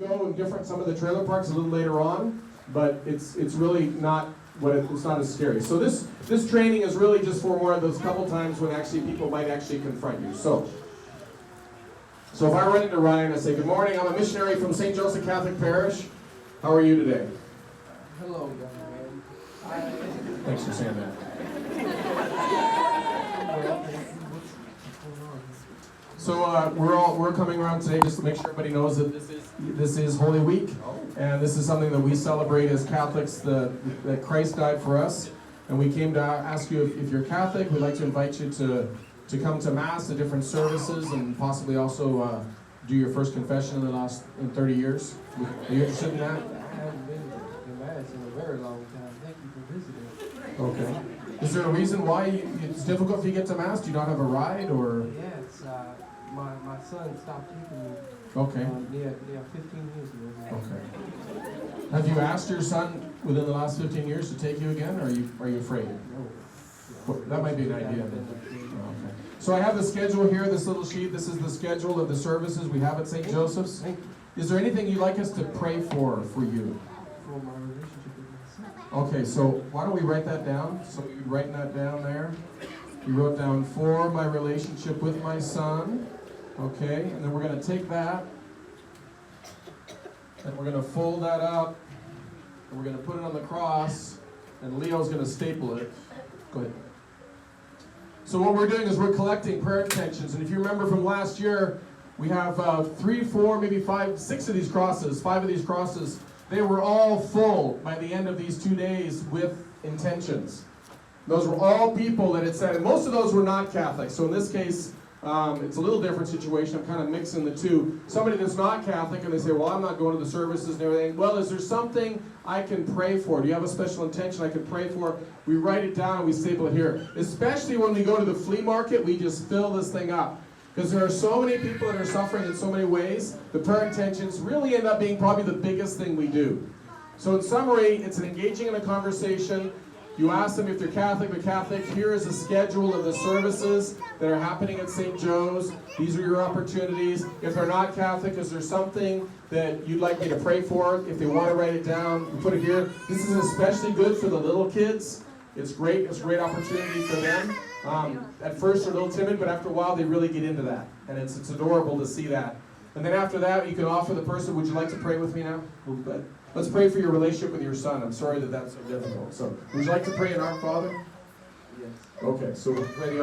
show in some of the trailer parks a little later on, but it's really not it's not as scary. So this training is really just for more of those couple times when actually people might actually confront you. So if I run into Ryan, I say, "Good morning, I'm a missionary from St. Joseph Catholic Parish. How are you today?" Hello, young man. Thanks for saying that. So we're coming around today just to make sure everybody knows that this is Holy Week, and this is something that we celebrate as Catholics, that Christ died for us. And we came to ask you if you're Catholic. We'd like to invite you to come to Mass, to different services, and possibly also do your first confession in 30 years. Are you interested in that? I haven't been to Mass in a very long time. Thank you for visiting. Okay. Is there a reason why it's difficult for you to get to Mass? Do you not have a ride, or? Yeah, it's my son stopped taking me. Okay. 15 years ago. Okay. Have you asked your son within the last 15 years to take you again, or are you afraid? No. Well, that might be an idea. Okay. So I have the schedule here, this little sheet. This is the schedule of the services we have at St. Joseph's. Thank you. Is there anything you'd like us to pray for you? For my relationship with my son. Okay, so why don't we write that down? So you're writing that down there. You wrote down for my relationship with my son. Okay, and then we're going to take that and we're going to fold that up and we're going to put it on the cross, and Leo's going to staple it. Go ahead. So what we're doing is we're collecting prayer intentions, and if you remember from last year, we have 3, 4, maybe 5, 6 of these crosses, 5 of these crosses. They were all full by the end of these 2 days with intentions. Those were all people that had said, and most of those were not Catholic. So in this case, it's a little different situation. I'm kind of mixing the two. Somebody that's not Catholic, and they say, well, I'm not going to the services and everything. Well, is there something I can pray for? Do you have a special intention I can pray for? We write it down and we staple it here. Especially when we go to the flea market, we just fill this thing up. Because there are so many people that are suffering in so many ways, the prayer intentions really end up being probably the biggest thing we do. So in summary, it's an engaging in a conversation. You ask them if they're Catholic. Here is a schedule of the services that are happening at St. Joe's. These are your opportunities. If they're not Catholic, is there something that you'd like me to pray for? If they want to write it down, you put it here. This is especially good for the little kids. It's great. It's a great opportunity for them. At first they're a little timid, but after a while they really get into that. And it's adorable to see that. And then after that, you can offer the person, would you like to pray with me now? Good. Let's pray for your relationship with your son. I'm sorry that that's so difficult. So, would you like to pray in Our Father? Yes. Okay, so we'll pray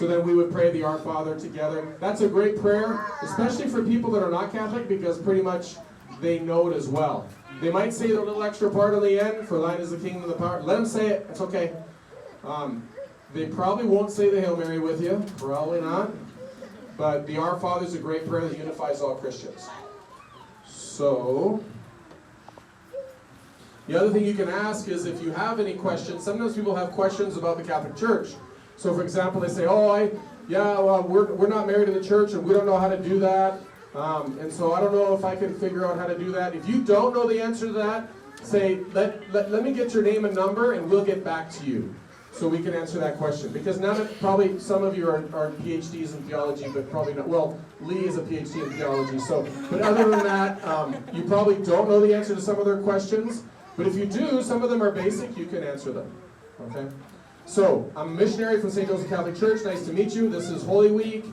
then we would pray the Our Father together. That's a great prayer, especially for people that are not Catholic, because pretty much they know it as well. They might say their little extra part on the end, for thine is the kingdom and the power. Let them say it. It's okay. They probably won't say the Hail Mary with you. Probably not. But the Our Father is a great prayer that unifies all Christians. So, the other thing you can ask is if you have any questions. Sometimes people have questions about the Catholic Church. So, for example, they say, we're not married to the church and we don't know how to do that. And so I don't know if I can figure out how to do that. If you don't know the answer to that, say, let me get your name and number and we'll get back to you. So we can answer that question. Because probably some of you are PhDs in theology, but probably not. Well, Lee is a PhD in theology. But other than that, you probably don't know the answer to some of their questions. But if you do, some of them are basic, you can answer them. Okay? So, I'm a missionary from St. Joseph Catholic Church. Nice to meet you. This is Holy Week.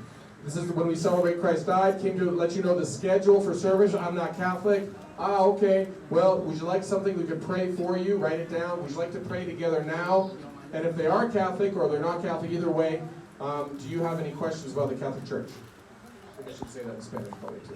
This is when we celebrate Christ died. Came to let you know the schedule for service. I'm not Catholic. Okay. Well, would you like something we could pray for you? Write it down. Would you like to pray together now? And if they are Catholic or they're not Catholic, either way, do you have any questions about the Catholic Church? I should say that in Spanish probably too.